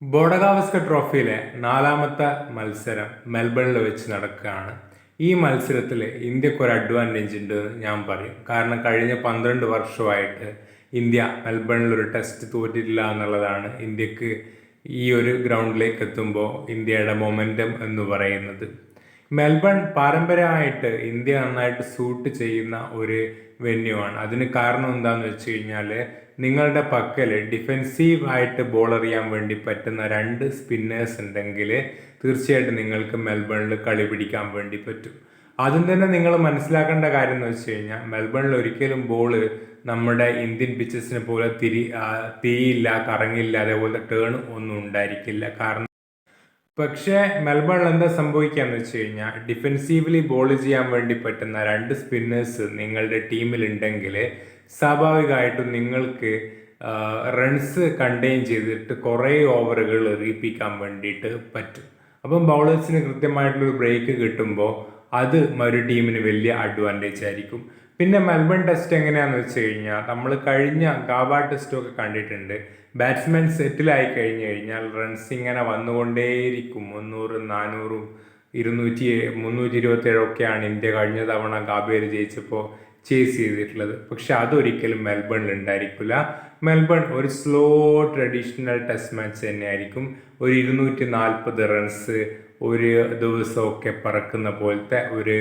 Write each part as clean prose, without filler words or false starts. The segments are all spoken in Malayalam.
ബോഡഗാവസ്കർ ട്രോഫിയിലെ നാലാമത്തെ മത്സരം മെൽബണിൽ വെച്ച് നടക്കുകയാണ്. ഈ മത്സരത്തിൽ ഇന്ത്യക്ക് ഒരു അഡ്വാൻറ്റേജ് ഉണ്ട് എന്ന് ഞാൻ പറയും. കാരണം കഴിഞ്ഞ 12 വർഷമായിട്ട് ഇന്ത്യ മെൽബണിൽ ഒരു ടെസ്റ്റ് തോറ്റിട്ടില്ല എന്നുള്ളതാണ് ഇന്ത്യക്ക് ഈ ഒരു ഗ്രൗണ്ടിലേക്ക് എത്തുമ്പോൾ ഇന്ത്യയുടെ മൊമെൻറ്റം എന്ന് പറയുന്നത്. മെൽബൺ പാരമ്പര്യമായിട്ട് ഇന്ത്യ നന്നായിട്ട് സൂട്ട് ചെയ്യുന്ന ഒരു വെന്യൂ ആണ്. അതിന് കാരണം എന്താണെന്ന് വെച്ച് കഴിഞ്ഞാൽ നിങ്ങളുടെ പക്കൽ ഡിഫെൻസീവ് ആയിട്ട് ബോൾ എറിയാൻ വേണ്ടി പറ്റുന്ന 2 സ്പിന്നേഴ്സ് ഉണ്ടെങ്കിൽ തീർച്ചയായിട്ടും നിങ്ങൾക്ക് മെൽബണിൽ കളി പിടിക്കാൻ വേണ്ടി പറ്റും. ആദ്യം തന്നെ നിങ്ങൾ മനസ്സിലാക്കേണ്ട കാര്യം എന്ന് വെച്ച് കഴിഞ്ഞാൽ മെൽബണിൽ ഒരിക്കലും ബോള് നമ്മുടെ ഇന്ത്യൻ പിച്ചസിനെ പോലെ തിരിയില്ല, കറങ്ങില്ല, അതേപോലെ ടേൺ ഒന്നും ഉണ്ടായിരിക്കില്ല. കാരണം പക്ഷേ മെൽബണിൽ എന്താ സംഭവിക്കാന്ന് വെച്ച് കഴിഞ്ഞാൽ ഡിഫെൻസീവ്ലി ബോൾ ചെയ്യാൻ വേണ്ടി പറ്റുന്ന 2 സ്പിന്നേഴ്സ് നിങ്ങളുടെ ടീമിലുണ്ടെങ്കിൽ സ്വാഭാവികമായിട്ടും നിങ്ങൾക്ക് റൺസ് കണ്ടെയ്ൻ ചെയ്തിട്ട് കുറേ ഓവറുകൾ എറിയിപ്പിക്കാൻ വേണ്ടിയിട്ട് പറ്റും. അപ്പം ബൗളേഴ്സിന് കൃത്യമായിട്ടുള്ളൊരു ബ്രേക്ക് കിട്ടുമ്പോൾ അത് മറ്റു ടീമിന് വലിയ അഡ്വാൻറ്റേജ് ആയിരിക്കും. പിന്നെ മെൽബൺ ടെസ്റ്റ് എങ്ങനെയാണെന്ന് വെച്ച് കഴിഞ്ഞാൽ നമ്മൾ കഴിഞ്ഞ ഗാബ ടെസ്റ്റൊക്കെ കണ്ടിട്ടുണ്ട്. ബാറ്റ്സ്മാൻ സെറ്റിലായി കഴിഞ്ഞു കഴിഞ്ഞാൽ റൺസ് ഇങ്ങനെ വന്നുകൊണ്ടേയിരിക്കും. 300, 400, 200, 327 ഒക്കെയാണ് ഇന്ത്യ കഴിഞ്ഞ തവണ ഗാബയിൽ ജയിച്ചപ്പോൾ ചേസ് ചെയ്തിട്ടുള്ളത്. പക്ഷെ അതൊരിക്കലും മെൽബണിൽ ഉണ്ടായിരിക്കില്ല. മെൽബൺ ഒരു സ്ലോ ട്രഡീഷണൽ ടെസ്റ്റ് മാച്ച് തന്നെയായിരിക്കും. ഒരു 240 റൺസ് ഒരു ദിവസമൊക്കെ പറക്കുന്ന പോലത്തെ ഒരു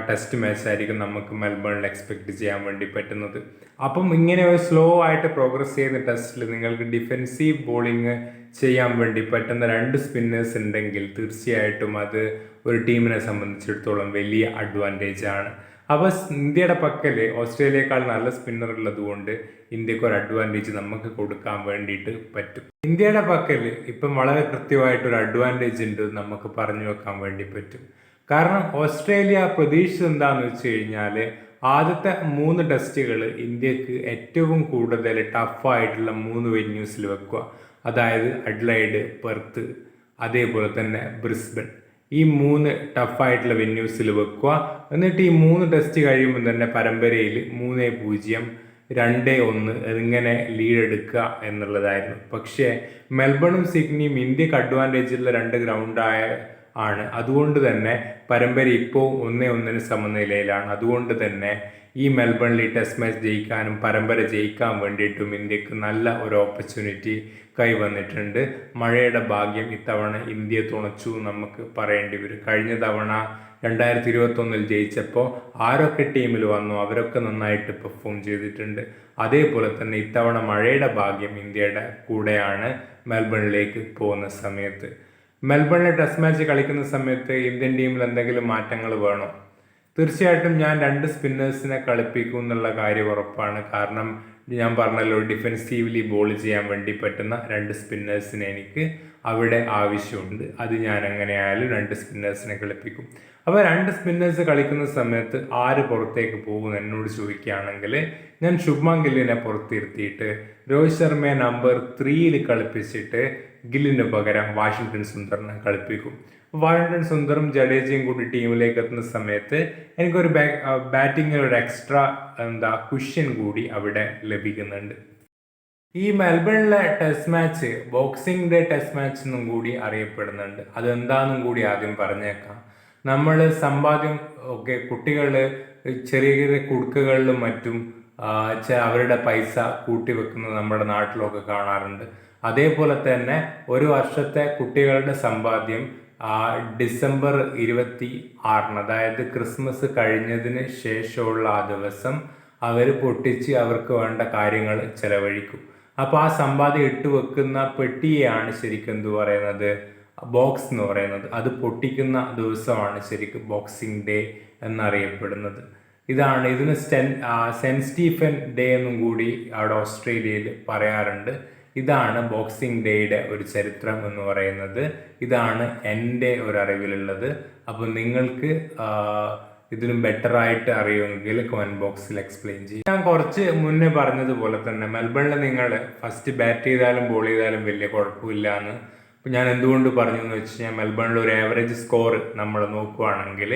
ടെസ്റ്റ് മാച്ച് ആയിരിക്കും നമുക്ക് മെൽബണിൽ എക്സ്പെക്ട് ചെയ്യാൻ വേണ്ടി പറ്റുന്നത്. അപ്പം ഇങ്ങനെ ഒരു സ്ലോ ആയിട്ട് പ്രോഗ്രസ് ചെയ്യുന്ന ടെസ്റ്റിൽ നിങ്ങൾക്ക് ഡിഫെൻസീവ് ബോളിങ് ചെയ്യാൻ വേണ്ടി പറ്റുന്ന 2 സ്പിന്നേഴ്സ് ഉണ്ടെങ്കിൽ തീർച്ചയായിട്ടും അത് ഒരു ടീമിനെ സംബന്ധിച്ചിടത്തോളം വലിയ അഡ്വാൻറ്റേജ് ആണ്. അപ്പോൾ ഇന്ത്യയുടെ പക്കൽ ഓസ്ട്രേലിയയേക്കാൾ നല്ല സ്പിന്നർ ഉള്ളത് കൊണ്ട് ഇന്ത്യക്ക് ഒരു അഡ്വാൻറ്റേജ് നമുക്ക് കൊടുക്കാൻ വേണ്ടിയിട്ട് പറ്റും. ഇന്ത്യയുടെ പക്കൽ ഇപ്പം വളരെ കൃത്യമായിട്ടൊരു അഡ്വാൻറ്റേജ് ഉണ്ട് നമുക്ക് പറഞ്ഞു വെക്കാൻ വേണ്ടി പറ്റും. കാരണം ഓസ്ട്രേലിയ പ്രതീക്ഷിച്ചത് എന്താണെന്ന് വെച്ച് കഴിഞ്ഞാൽ ആദ്യത്തെ 3 ടെസ്റ്റുകൾ ഇന്ത്യക്ക് ഏറ്റവും കൂടുതൽ ടഫായിട്ടുള്ള 3 വെന്യൂസിൽ വെക്കുക. അതായത് അഡ്ലൈഡ്, പെർത്ത്, അതേപോലെ തന്നെ ബ്രിസ്ബൻ. ഈ 3 ടഫായിട്ടുള്ള വെന്യൂസിൽ വെക്കുക. എന്നിട്ട് ഈ 3 ടെസ്റ്റ് കഴിയുമ്പോൾ തന്നെ പരമ്പരയിൽ 3-0, 2-1 ഇങ്ങനെ ലീഡ് എടുക്കുക എന്നുള്ളതായിരുന്നു. പക്ഷേ മെൽബണും സിഡ്നിയും ഇന്ത്യക്ക് അഡ്വാൻറ്റേജുള്ള 2 ഗ്രൗണ്ടായ ആണ്. അതുകൊണ്ട് തന്നെ പരമ്പര ഇപ്പോൾ 1-1 സമനിലയിലാണ്. അതുകൊണ്ട് തന്നെ ഈ മെൽബണിൽ ടെസ്റ്റ് മാച്ച് ജയിക്കാനും പരമ്പര ജയിക്കാൻ വേണ്ടിയിട്ടും ഇന്ത്യക്ക് നല്ല ഒരു ഓപ്പർച്യൂണിറ്റി കൈവന്നിട്ടുണ്ട്. മഴയുടെ ഭാഗ്യം ഇത്തവണ ഇന്ത്യ തുണച്ചു നമുക്ക് പറയേണ്ടി വരും. കഴിഞ്ഞ തവണ 2021 ജയിച്ചപ്പോൾ ആരൊക്കെ ടീമിൽ വന്നു അവരൊക്കെ നന്നായിട്ട് പെർഫോം ചെയ്തിട്ടുണ്ട്. അതേപോലെ തന്നെ ഇത്തവണ മഴയുടെ ഭാഗ്യം ഇന്ത്യയുടെ കൂടെയാണ് മെൽബണിലേക്ക് പോകുന്ന സമയത്ത്. മെൽബണിൽ ടെസ്റ്റ് മാച്ച് കളിക്കുന്ന സമയത്ത് ഇന്ത്യൻ ടീമിൽ എന്തെങ്കിലും മാറ്റങ്ങൾ വേണോ? തീർച്ചയായിട്ടും ഞാൻ 2 സ്പിന്നേഴ്സിനെ കളിപ്പിക്കും എന്നുള്ള കാര്യം ഉറപ്പാണ്. കാരണം ഞാൻ പറഞ്ഞല്ലോ, ഡിഫെൻസീവ്ലി ബോൾ ചെയ്യാൻ വേണ്ടി പറ്റുന്ന 2 സ്പിന്നേഴ്സിനെ എനിക്ക് അവിടെ ആവശ്യമുണ്ട്. അത് ഞാൻ എങ്ങനെയായാലും 2 സ്പിന്നേഴ്സിനെ കളിപ്പിക്കും. അപ്പോൾ 2 സ്പിന്നേഴ്സ് കളിക്കുന്ന സമയത്ത് ആര് പുറത്തേക്ക് പോകും എന്നോട് ചോദിക്കുകയാണെങ്കിൽ ഞാൻ ശുഭ്മാൻ ഗില്ലിനെ പുറത്തിരുത്തിയിട്ട് രോഹിത് ശർമ്മയെ നമ്പർ 3-ൽ കളിപ്പിച്ചിട്ട് ഗില്ലിന് പകരം വാഷിംഗ്ടൺ സുന്ദറിനെ കളിപ്പിക്കും. വാഷിംഗ്ടൺ സുന്ദറും ജഡേജയും കൂടി ടീമിലേക്ക് എത്തുന്ന സമയത്ത് എനിക്കൊരു ബാറ്റിങ്ങിൽ ഒരു എക്സ്ട്രാ കുഷ്യൻ കൂടി അവിടെ ലഭിക്കുന്നുണ്ട്. ഈ മെൽബണിലെ test match boxing day test match എന്നും കൂടി അറിയപ്പെടുന്നുണ്ട്. അതെന്താണെന്നും കൂടി ആദ്യം പറഞ്ഞേക്കാം. നമ്മൾ സമ്പാദ്യം ഒക്കെ കുട്ടികൾ ചെറിയ ചെറിയ കുടുക്കുകളിലും മറ്റും അവരുടെ പൈസ കൂട്ടിവെക്കുന്നത് നമ്മുടെ നാട്ടിലൊക്കെ കാണാറുണ്ട്. അതേപോലെ തന്നെ ഒരു വർഷത്തെ കുട്ടികളുടെ സമ്പാദ്യം ഡിസംബർ 26-ന്, അതായത് ക്രിസ്മസ് കഴിഞ്ഞതിന് ശേഷമുള്ള ആ ദിവസം അവർ പൊട്ടിച്ച് അവർക്ക് വേണ്ട കാര്യങ്ങൾ ചെലവഴിക്കും. അപ്പോൾ ആ സമ്പാദ്യം ഇട്ട് വെക്കുന്ന പെട്ടിയെയാണ് ശരിക്കും എന്ത് പറയുന്നത്, ബോക്സ് എന്ന് പറയുന്നത്. അത് പൊട്ടിക്കുന്ന ദിവസമാണ് ശരിക്കും ബോക്സിംഗ് ഡേ എന്നറിയപ്പെടുന്നത്. ഇതിന് സെൻറ്റ് സ്റ്റീഫൻ ഡേ എന്നും കൂടി അവിടെ ഓസ്ട്രേലിയയിൽ പറയാറുണ്ട്. ഇതാണ് ബോക്സിംഗ് ഡേയുടെ ഒരു ചരിത്രം എന്ന് പറയുന്നത്. ഇതാണ് എൻ്റെ ഒരു അറിവിലുള്ളത്. അപ്പോൾ നിങ്ങൾക്ക് ഇതിലും ബെറ്ററായിട്ട് അറിയുമെങ്കിൽ കമൻറ്റ് ബോക്സിൽ എക്സ്പ്ലെയിൻ ചെയ്യും. ഞാൻ കുറച്ച് മുന്നേ പറഞ്ഞതുപോലെ തന്നെ മെൽബണിൽ നിങ്ങൾ ഫസ്റ്റ് ബാറ്റ് ചെയ്താലും ബോൾ ചെയ്താലും വലിയ കുഴപ്പമില്ല എന്ന് ഞാൻ എന്തുകൊണ്ട് പറഞ്ഞു എന്ന് വെച്ച് കഴിഞ്ഞാൽ മെൽബണിൽ ഒരു ആവറേജ് സ്കോർ നമ്മൾ നോക്കുകയാണെങ്കിൽ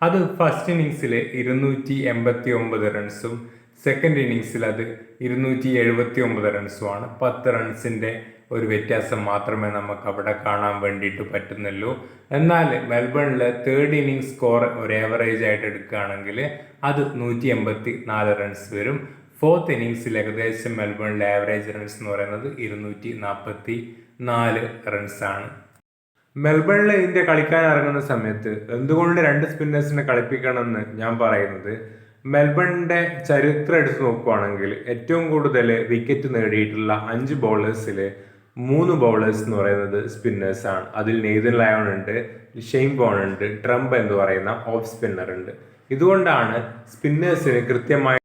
അത് ഫസ്റ്റ് ഇന്നിങ്സിൽ 289 റൺസും സെക്കൻഡ് ഇന്നിങ്സിൽ അത് 279 റൺസുമാണ്. 10 റൺസിൻ്റെ ഒരു വ്യത്യാസം മാത്രമേ നമുക്ക് അവിടെ കാണാൻ വേണ്ടിയിട്ട് പറ്റുന്നുള്ളൂ. എന്നാൽ മെൽബണിൽ തേർഡ് ഇന്നിംഗ് സ്കോർ ഒരു ആവറേജ് ആയിട്ട് എടുക്കുകയാണെങ്കിൽ അത് 184 റൺസ് വരും. ഫോർത്ത് ഇന്നിങ്സിൽ ഏകദേശം മെൽബണിലെ ആവറേജ് റൺസ് എന്ന് പറയുന്നത് 244 റൺസാണ്. മെൽബണിൽ ഇന്ത്യ കളിക്കാൻ ഇറങ്ങുന്ന സമയത്ത് എന്തുകൊണ്ട് 2 സ്പിന്നേഴ്സിനെ കളിപ്പിക്കണമെന്ന് ഞാൻ പറയുന്നത്, മെൽബണിന്റെ ചരിത്രം എടുത്ത് നോക്കുകയാണെങ്കിൽ ഏറ്റവും കൂടുതൽ വിക്കറ്റ് നേടിയിട്ടുള്ള 5 ബൗളേഴ്സിൽ 3 ബൗളേഴ്സ് എന്ന് പറയുന്നത് സ്പിന്നേഴ്സാണ്. അതിൽ നെയ്തൻ ലയോൺ ഉണ്ട്, ഷെയ്ൻ ബോൺ ഉണ്ട്, ട്രംപ് എന്ന് പറയുന്ന ഓഫ് സ്പിന്നർ ഉണ്ട്. ഇതുകൊണ്ടാണ് സ്പിന്നേഴ്സിന് കൃത്യമായിട്ട്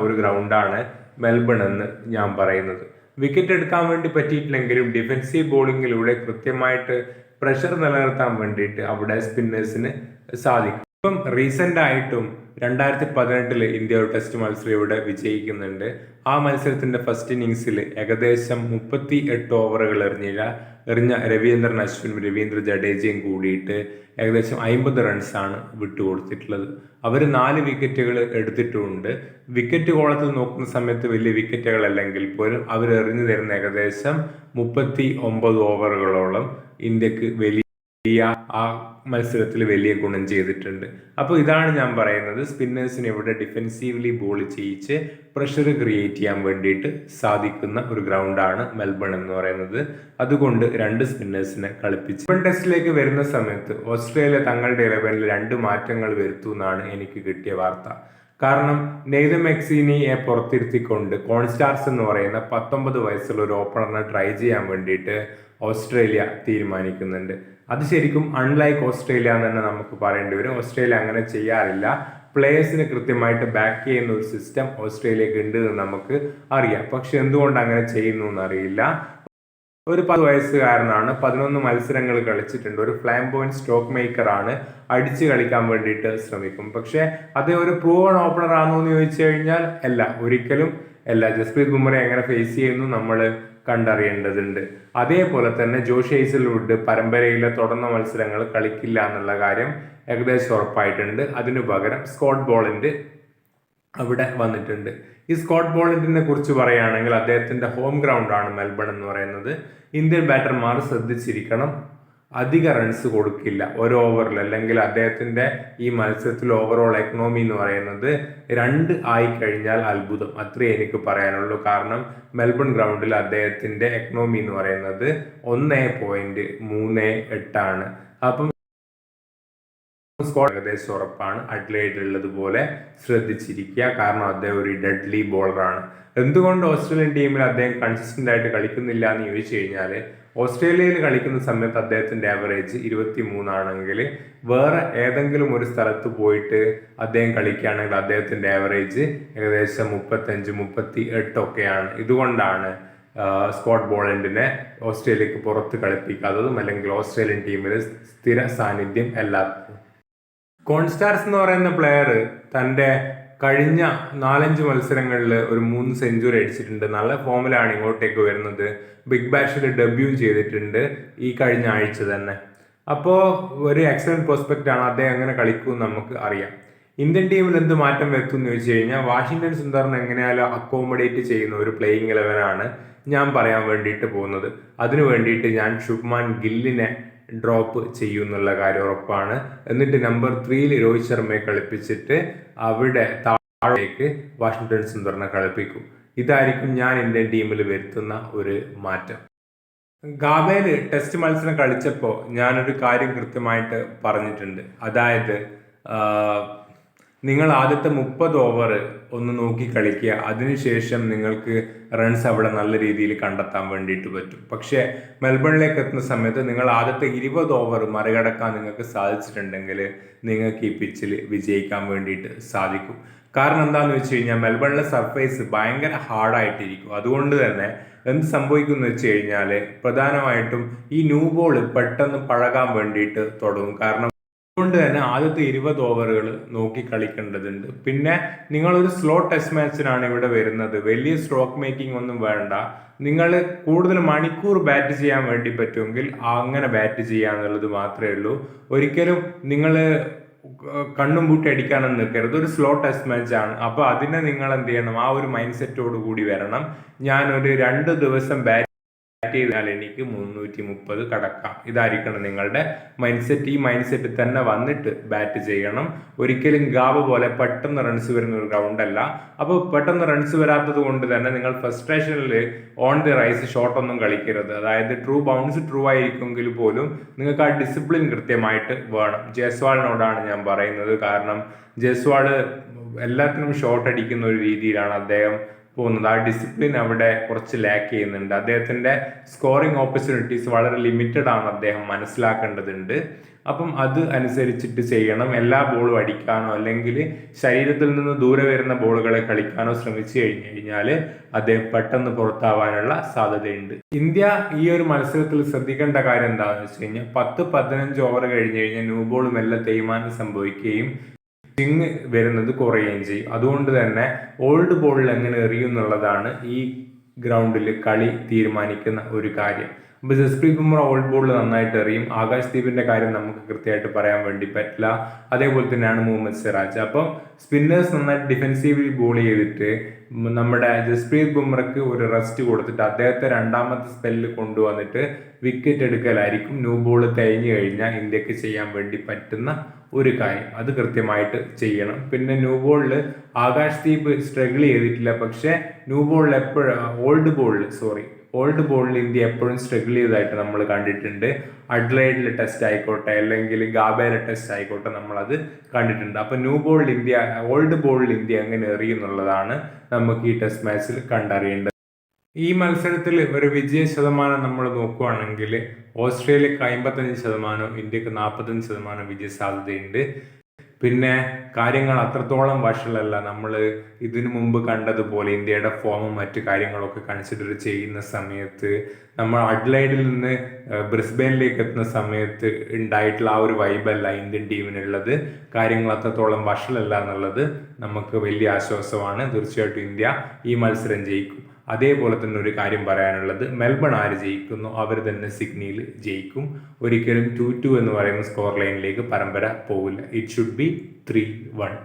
ഒരു ഗ്രൗണ്ടാണ് മെൽബൺ എന്ന് ഞാൻ പറയുന്നത്. വിക്കറ്റ് എടുക്കാൻ വേണ്ടി പറ്റിയിട്ടില്ലെങ്കിലും ഡിഫൻസീവ് ബോളിങ്ങിലൂടെ കൃത്യമായിട്ട് പ്രഷർ നിലനിർത്താൻ വേണ്ടിയിട്ട് അവിടെ സ്പിന്നേഴ്സിന് സാധിക്കും. ഇപ്പം റീസെന്റ് ആയിട്ടും 2018 ഇന്ത്യ ഒരു ടെസ്റ്റ് മത്സരം ഇവിടെ വിജയിക്കുന്നുണ്ട്. ആ മത്സരത്തിന്റെ ഫസ്റ്റ് ഇന്നിങ്സിൽ ഏകദേശം 38 ഓവറുകൾ എറിഞ്ഞ രവീന്ദ്രൻ അശ്വിനും രവീന്ദ്ര ജഡേജയും കൂടിയിട്ട് ഏകദേശം 50 റൺസാണ് വിട്ടുകൊടുത്തിട്ടുള്ളത്. അവർ 4 വിക്കറ്റുകൾ എടുത്തിട്ടുമുണ്ട്. വിക്കറ്റ് കോളത്തിൽ നോക്കുന്ന സമയത്ത് വലിയ വിക്കറ്റുകളല്ലെങ്കിൽ പോലും അവർ എറിഞ്ഞു തരുന്ന ഏകദേശം 39 ഓവറുകളോളം ഇന്ത്യക്ക് വലിയ ആ മത്സരത്തിൽ വലിയ ഗുണം ചെയ്തിട്ടുണ്ട്. അപ്പോൾ ഇതാണ് ഞാൻ പറയുന്നത്, സ്പിന്നേഴ്സിന് ഇവിടെ ഡിഫെൻസീവ്ലി ബോൾ ചെയ്യിച്ച് പ്രഷർ ക്രിയേറ്റ് ചെയ്യാൻ വേണ്ടിയിട്ട് സാധിക്കുന്ന ഒരു ഗ്രൗണ്ടാണ് മെൽബൺ എന്ന് പറയുന്നത്. അതുകൊണ്ട് 2 സ്പിന്നേഴ്സിനെ കളിപ്പിച്ച് ടെസ്റ്റിലേക്ക് വരുന്ന സമയത്ത് ഓസ്ട്രേലിയ തങ്ങളുടെ 11-ൽ 2 മാറ്റങ്ങൾ വരുത്തുമെന്നാണ് എനിക്ക് കിട്ടിയ വാർത്ത. കാരണം നെയ്തൻ മെക്സീനിയെ പുറത്തിരുത്തിക്കൊണ്ട് കോൺസ്റ്റാർസ് എന്ന് പറയുന്ന 19 വയസ്സുള്ള ഒരു ഓപ്പണറിനെ ട്രൈ ചെയ്യാൻ വേണ്ടിയിട്ട് ഓസ്ട്രേലിയ തീരുമാനിക്കുന്നുണ്ട്. അത് ശരിക്കും അൺലൈക്ക് ഓസ്ട്രേലിയ എന്ന് തന്നെ നമുക്ക് പറയേണ്ടി വരും. ഓസ്ട്രേലിയ അങ്ങനെ ചെയ്യാറില്ല. പ്ലേയേഴ്സിന് കൃത്യമായിട്ട് ബാക്ക് ചെയ്യുന്ന ഒരു സിസ്റ്റം ഓസ്ട്രേലിയക്ക് ഉണ്ട് എന്ന് നമുക്ക് അറിയാം. പക്ഷെ എന്തുകൊണ്ട് അങ്ങനെ ചെയ്യുന്നു എന്നറിയില്ല. ഒരു 10 വയസ്സുകാരനാണ്, 11 മത്സരങ്ങൾ കളിച്ചിട്ടുണ്ട്, ഒരു ഫ്ലാംബോയിന്റ് സ്റ്റോക്ക് മേക്കർ ആണ്, അടിച്ച് കളിക്കാൻ വേണ്ടിയിട്ട് ശ്രമിക്കും. പക്ഷെ അത് ഒരു പ്രൂവൺ ഓപ്പണർ ആണോ എന്ന് ചോദിച്ചു കഴിഞ്ഞാൽ ഒരിക്കലും അല്ല. ജസ്പ്രീത് ബുംറയെ എങ്ങനെ ഫേസ് ചെയ്യുന്നു നമ്മൾ കണ്ടറിയേണ്ടതുണ്ട്. അതേപോലെ തന്നെ ജോഷ് ഹേസൽവുഡ് പരമ്പരയിലെ തുടർന്ന മത്സരങ്ങൾ കളിക്കില്ല എന്നുള്ള കാര്യം ഏകദേശം ഉറപ്പായിട്ടുണ്ട്. അതിനു പകരം സ്കോട്ട് ബോളന്റ് അവിടെ വന്നിട്ടുണ്ട്. ഈ സ്കോട്ട് ബോളന്റിനെ കുറിച്ച് പറയുകയാണെങ്കിൽ അദ്ദേഹത്തിന്റെ ഹോം ഗ്രൗണ്ടാണ് മെൽബൺ എന്ന് പറയുന്നത്. ഇന്ത്യൻ ബാറ്റർമാർ ശ്രദ്ധിച്ചിരിക്കണം, അധിക റൺസ് കൊടുക്കില്ല ഒരു ഓവറിൽ. അല്ലെങ്കിൽ അദ്ദേഹത്തിന്റെ ഈ മത്സരത്തിൽ ഓവറോൾ എക്കണോമി എന്ന് പറയുന്നത് 2 ആയി കഴിഞ്ഞാൽ അത്ഭുതം, അത്രേ എനിക്ക് പറയാനുള്ളൂ. കാരണം മെൽബൺ ഗ്രൗണ്ടിൽ അദ്ദേഹത്തിന്റെ എക്കണോമി എന്ന് പറയുന്നത് 1.38 ആണ്. അപ്പം സ്കോർ ഏകദേശം ഉറപ്പാണ്. അഡ്ലൈഡിലുള്ളതുപോലെ ശ്രദ്ധിച്ചിരിക്കുക, കാരണം അദ്ദേഹം ഒരു ഡെഡ്ലി ബോളറാണ്. എന്തുകൊണ്ട് ഓസ്ട്രേലിയൻ ടീമിൽ അദ്ദേഹം കൺസിസ്റ്റന്റ് ആയിട്ട് കളിക്കുന്നില്ല എന്ന് ചോദിച്ചു കഴിഞ്ഞാൽ, ഓസ്ട്രേലിയയിൽ കളിക്കുന്ന സമയത്ത് അദ്ദേഹത്തിന്റെ ആവറേജ് 23 ആണെങ്കിൽ വേറെ ഏതെങ്കിലും ഒരു സ്ഥലത്ത് പോയിട്ട് അദ്ദേഹം കളിക്കുകയാണെങ്കിൽ അദ്ദേഹത്തിന്റെ ആവറേജ് ഏകദേശം 35-38 ഒക്കെയാണ്. ഇതുകൊണ്ടാണ് സ്കോട്ട് ബോളണ്ടിനെ ഓസ്ട്രേലിയക്ക് പുറത്ത് കളിപ്പിക്കാത്തതും അല്ലെങ്കിൽ ഓസ്ട്രേലിയൻ ടീമിൽ സ്ഥിര സാന്നിധ്യം അല്ലാത്തതും. കോൺസ്റ്റാർസ് എന്ന് പറയുന്ന പ്ലെയർ തൻ്റെ കഴിഞ്ഞ 4-5 മത്സരങ്ങളിൽ ഒരു 3 സെഞ്ചുറി അടിച്ചിട്ടുണ്ട്. നല്ല ഫോമിലാണ് ഇങ്ങോട്ടേക്ക് വരുന്നത്. ബിഗ് ബാഷിൽ ഡെബ്യൂ ചെയ്തിട്ടുണ്ട് ഈ കഴിഞ്ഞ ആഴ്ച തന്നെ. അപ്പോൾ ഒരു എക്സലന്റ് പ്രോസ്പെക്റ്റ് ആണ്. അദ്ദേഹം എങ്ങനെ കളിക്കും നമുക്ക് അറിയാം. ഇന്ത്യൻ ടീമിൽ എന്ത് മാറ്റം വരുത്തും എന്ന് ചോദിച്ചു കഴിഞ്ഞാൽ, വാഷിംഗ്ടൺ സുന്ദറിനെ എങ്ങനെയാലും അക്കോമഡേറ്റ് ചെയ്യുന്ന ഒരു പ്ലേയിങ് 11 ഞാൻ പറയാൻ വേണ്ടിയിട്ട് പോകുന്നത്. അതിനു വേണ്ടിയിട്ട് ഞാൻ ശുഭ്മാൻ ഗില്ലിനെ ഡ്രോപ്പ് ചെയ്യുന്നുള്ള കാര്യം ഉറപ്പാണ്. എന്നിട്ട് നമ്പർ 3 രോഹിത് ശർമ്മയെ കളിപ്പിച്ചിട്ട് അവിടെ താഴേക്ക് വാഷിംഗ്ടൺ സുന്ദറിനെ കളിപ്പിക്കും. ഇതായിരിക്കും ഞാൻ ഇന്ത്യൻ ടീമിൽ വരുത്തുന്ന ഒരു മാറ്റം. ഗാബയിൽ ടെസ്റ്റ് മത്സരം കളിച്ചപ്പോൾ ഞാനൊരു കാര്യം കൃത്യമായിട്ട് പറഞ്ഞിട്ടുണ്ട്. അതായത് നിങ്ങൾ ആദ്യത്തെ 30 ഓവർ ഒന്ന് നോക്കി കളിക്കുക, അതിനുശേഷം നിങ്ങൾക്ക് റൺസ് അവിടെ നല്ല രീതിയിൽ കണ്ടെത്താൻ വേണ്ടിയിട്ട് പറ്റും. പക്ഷേ മെൽബണിലേക്ക് എത്തുന്ന സമയത്ത് നിങ്ങൾ ആദ്യത്തെ 20 ഓവർ മറികടക്കാൻ നിങ്ങൾക്ക് സാധിച്ചിട്ടുണ്ടെങ്കിൽ നിങ്ങൾക്ക് ഈ പിച്ചിൽ വിജയിക്കാൻ വേണ്ടിയിട്ട് സാധിക്കും. കാരണം എന്താണെന്ന് വെച്ച് കഴിഞ്ഞാൽ മെൽബണിലെ സർഫേസ് ഭയങ്കര ഹാർഡായിട്ടിരിക്കും. അതുകൊണ്ട് തന്നെ എന്ത് സംഭവിക്കുമെന്ന് വെച്ച് കഴിഞ്ഞാൽ പ്രധാനമായിട്ടും ഈ ന്യൂ ബോൾ പെട്ടെന്ന് പഴകാൻ വേണ്ടിയിട്ട് തുടങ്ങും. കാരണം അതുകൊണ്ട് തന്നെ ആദ്യത്തെ 20 ഓവറുകൾ നോക്കി കളിക്കേണ്ടതുണ്ട്. പിന്നെ നിങ്ങളൊരു സ്ലോ ടെസ്റ്റ് മാച്ചിനാണ് ഇവിടെ വരുന്നത്. വലിയ സ്ട്രോക്ക് മേക്കിംഗ് ഒന്നും വേണ്ട. നിങ്ങൾ കൂടുതൽ മണിക്കൂർ ബാറ്റ് ചെയ്യാൻ വേണ്ടി പറ്റുമെങ്കിൽ അങ്ങനെ ബാറ്റ് ചെയ്യാന്നുള്ളത് മാത്രമേ ഉള്ളൂ. ഒരിക്കലും നിങ്ങൾ കണ്ണും പൂട്ടി അടിക്കാനൊന്നും നിൽക്കരുത്. ഒരു സ്ലോ ടെസ്റ്റ് മാച്ച് ആണ്. അപ്പോൾ അതിനെ നിങ്ങൾ എന്ത് ചെയ്യണം, ആ ഒരു മൈൻഡ് സെറ്റോട് കൂടി വരണം. ഞാനൊരു 2 ദിവസം ബാറ്റ് ചെയ്താൽ എനിക്ക് 330 കടക്കാം. ഇതായിരിക്കണം നിങ്ങളുടെ മൈൻഡ് സെറ്റ്. ഈ മൈൻഡ് സെറ്റ് തന്നെ വന്നിട്ട് ബാറ്റ് ചെയ്യണം. ഒരിക്കലും ഗാബ പോലെ പെട്ടെന്ന് റൺസ് വരുന്ന ഒരു ഗ്രൗണ്ട് അല്ല. അപ്പോൾ പെട്ടെന്ന് റൺസ് വരാത്തത് കൊണ്ട് തന്നെ നിങ്ങൾ ഫ്രസ്ട്രേഷനിൽ ഓൺ ദി റൈസ് ഷോട്ട് ഒന്നും കളിക്കരുത്. അതായത് ട്രൂ ബൗൺസ് ട്രൂ ആയിരിക്കുമെങ്കിൽ പോലും നിങ്ങൾക്ക് ആ ഡിസിപ്ലിൻ കൃത്യമായിട്ട് വേണം. ജയ്സ്വാളിനോടാണ് ഞാൻ പറയുന്നത്. കാരണം ജയ്സ്വാൾ എല്ലാത്തിനും ഷോട്ട് അടിക്കുന്ന ഒരു രീതിയിലാണ് അദ്ദേഹം പോകുന്നത്. ആ ഡിസിപ്ലിൻ അവിടെ കുറച്ച് ലാക്ക് ചെയ്യുന്നുണ്ട്. അദ്ദേഹത്തിൻ്റെ സ്കോറിംഗ് ഓപ്പർച്യൂണിറ്റീസ് വളരെ ലിമിറ്റഡ് ആണ്, അദ്ദേഹം മനസ്സിലാക്കേണ്ടതുണ്ട്. അപ്പം അത് അനുസരിച്ചിട്ട് ചെയ്യണം. എല്ലാ ബോളും അടിക്കാനോ അല്ലെങ്കിൽ ശരീരത്തിൽ നിന്ന് ദൂരെ വരുന്ന ബോളുകളെ കളിക്കാനോ ശ്രമിച്ചു കഴിഞ്ഞാൽ അദ്ദേഹം പെട്ടെന്ന് പുറത്താവാനുള്ള സാധ്യതയുണ്ട്. ഇന്ത്യ ഈ ഒരു മത്സരത്തിൽ ശ്രദ്ധിക്കേണ്ട കാര്യം എന്താണെന്ന് വെച്ച് കഴിഞ്ഞാൽ 10-15 ഓവർ കഴിഞ്ഞ് കഴിഞ്ഞാൽ ന്യൂ ബോൾ മെല്ലെ തേയ്മാനം സംഭവിക്കുകയും സ്വിങ് വരുന്നത് കുറയുകയും ചെയ്യും. അതുകൊണ്ട് തന്നെ ഓൾഡ് ബോളിൽ എങ്ങനെ എറിയും എന്നുള്ളതാണ് ഈ ഗ്രൗണ്ടിൽ കളി തീരുമാനിക്കുന്ന ഒരു കാര്യം. അപ്പോൾ ജസ്പ്രീത് ബുംറ ഓൾഡ് ബോളിൽ നന്നായിട്ട് എറിയും. ആകാശ് ദീപിന്റെ കാര്യം നമുക്ക് കൃത്യമായിട്ട് പറയാൻ വേണ്ടി പറ്റില്ല. അതേപോലെ തന്നെയാണ് മുഹമ്മദ് സിറാജ്. അപ്പം സ്പിന്നേഴ്സ് നന്നായിട്ട് ഡിഫെൻസീവ്ലി ബോൾ ചെയ്തിട്ട് നമ്മുടെ ജസ്പ്രീത് ബുംറയ്ക്ക് ഒരു റെസ്റ്റ് കൊടുത്തിട്ട് അദ്ദേഹത്തെ രണ്ടാമത്തെ സ്പെല്ലിൽ കൊണ്ടുവന്നിട്ട് വിക്കറ്റ് എടുക്കലായിരിക്കും ന്യൂ ബോൾ തേഞ്ഞു കഴിഞ്ഞാൽ ഇന്ത്യക്ക് ചെയ്യാൻ വേണ്ടി പറ്റുന്ന ഒരു കാര്യം. അത് കൃത്യമായിട്ട് ചെയ്യണം. പിന്നെ ന്യൂ ബോളിൽ ആകാശ് ദീപ് സ്ട്രഗിൾ ചെയ്തിട്ടില്ല. പക്ഷേ ന്യൂ ബോളിൽ ഓൾഡ് ബോളിൽ ഇന്ത്യ എപ്പോഴും സ്ട്രഗിൾ ചെയ്തതായിട്ട് നമ്മൾ കണ്ടിട്ടുണ്ട്. അഡ്ലൈഡിലെ ടെസ്റ്റ് ആയിക്കോട്ടെ അല്ലെങ്കിൽ ഗാബയിലെ ടെസ്റ്റ് ആയിക്കോട്ടെ നമ്മളത് കണ്ടിട്ടുണ്ട്. അപ്പോൾ ഓൾഡ് ബോളിൽ ഇന്ത്യ എങ്ങനെ എറിയുന്നുള്ളതാണ് നമുക്ക് ഈ ടെസ്റ്റ് മാച്ചിൽ കണ്ടറിയേണ്ടത്. ഈ മത്സരത്തിൽ ഒരു വിജയ ശതമാനം നമ്മൾ നോക്കുകയാണെങ്കിൽ ഓസ്ട്രേലിയക്ക് 55%, ഇന്ത്യക്ക് 45% വിജയ സാധ്യതയുണ്ട്. പിന്നെ കാര്യങ്ങൾ അത്രത്തോളം വഷളല്ല. നമ്മൾ ഇതിനു മുമ്പ് കണ്ടതുപോലെ ഇന്ത്യയുടെ ഫോമും മറ്റു കാര്യങ്ങളൊക്കെ കൺസിഡർ ചെയ്യുന്ന സമയത്ത് നമ്മൾ അഡ്ലൈഡിൽ നിന്ന് ബ്രിസ്ബെയിനിലേക്ക് എത്തുന്ന സമയത്ത് ഉണ്ടായിട്ടുള്ള ആ ഒരു വൈബല്ല ഇന്ത്യൻ ടീമിനുള്ളത്. കാര്യങ്ങൾ അത്രത്തോളം വഷളല്ല എന്നുള്ളത് നമുക്ക് വലിയ ആശ്വാസമാണ്. തീർച്ചയായിട്ടും ഇന്ത്യ ഈ മത്സരം ജയിക്കും. അതേപോലെ തന്നെ ഒരു കാര്യം പറയാനുള്ളത്, മെൽബൺ ആര് ജയിക്കുന്നു അവർ തന്നെ സിഡ്നിയിൽ ജയിക്കും. ഒരിക്കലും 2-2 എന്ന് പറയുന്ന സ്കോർ ലൈനിലേക്ക് പരമ്പര പോകില്ല. It should be 3-1.